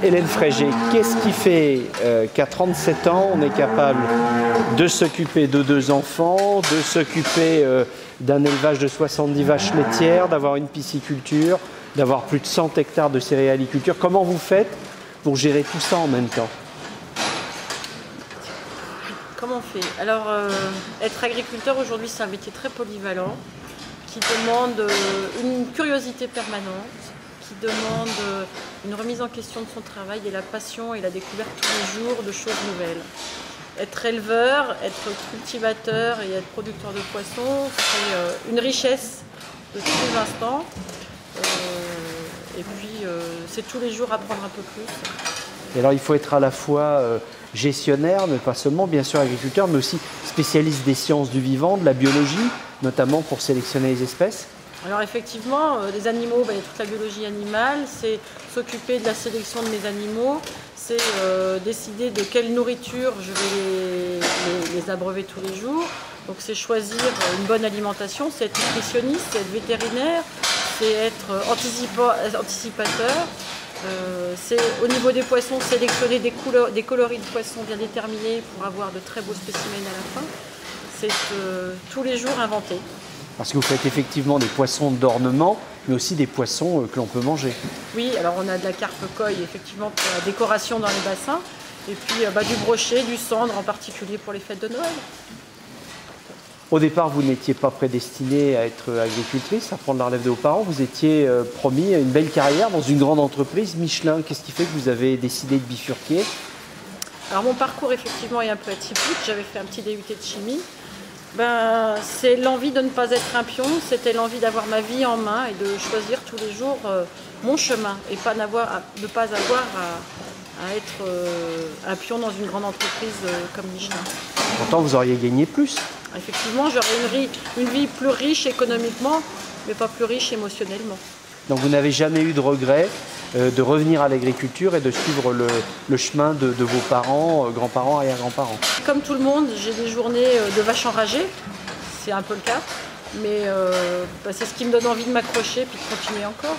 Hélène Frégé, qu'est-ce qui fait qu'à 37 ans, on est capable de s'occuper de 2 enfants, de s'occuper d'un élevage de 70 vaches laitières, d'avoir une pisciculture, d'avoir plus de 100 hectares de céréaliculture? Comment vous faites pour gérer tout ça en même temps? Comment on fait? Alors, être agriculteur aujourd'hui, c'est un métier très polyvalent, qui demande une curiosité permanente, qui demande une remise en question de son travail et la passion et la découverte tous les jours de choses nouvelles. Être éleveur, être cultivateur et être producteur de poissons, c'est une richesse de tous les instants. Et puis, c'est tous les jours apprendre un peu plus. Et alors, il faut être à la fois gestionnaire, mais pas seulement, bien sûr, agriculteur, mais aussi spécialiste des sciences du vivant, de la biologie, notamment pour sélectionner les espèces. Alors effectivement, les animaux, il y a toute la biologie animale, c'est s'occuper de la sélection de mes animaux, c'est décider de quelle nourriture je vais les abreuver tous les jours. Donc c'est choisir une bonne alimentation, c'est être nutritionniste, c'est être vétérinaire, c'est être anticipateur. C'est au niveau des poissons, sélectionner des coloris de poissons bien déterminés pour avoir de très beaux spécimens à la fin. C'est tous les jours inventer. Parce que vous faites effectivement des poissons d'ornement, mais aussi des poissons que l'on peut manger. Oui, alors on a de la carpe koi effectivement pour la décoration dans les bassins, et puis du brochet, du cendre en particulier pour les fêtes de Noël. Au départ, vous n'étiez pas prédestinée à être agricultrice, à prendre la relève de vos parents. Vous étiez promis à une belle carrière dans une grande entreprise, Michelin. Qu'est-ce qui fait que vous avez décidé de bifurquer? Alors mon parcours effectivement est un peu atypique. J'avais fait un petit DUT de chimie. C'est l'envie de ne pas être un pion, c'était l'envie d'avoir ma vie en main et de choisir tous les jours mon chemin et de ne pas avoir à être un pion dans une grande entreprise comme Michelin. Pourtant, vous auriez gagné plus. Effectivement, j'aurais une vie plus riche économiquement, mais pas plus riche émotionnellement. Donc vous n'avez jamais eu de regret de revenir à l'agriculture et de suivre le chemin de vos parents, grands-parents, arrière-grands-parents? Comme tout le monde, j'ai des journées de vache enragée, c'est un peu le cas, mais c'est ce qui me donne envie de m'accrocher et de continuer encore.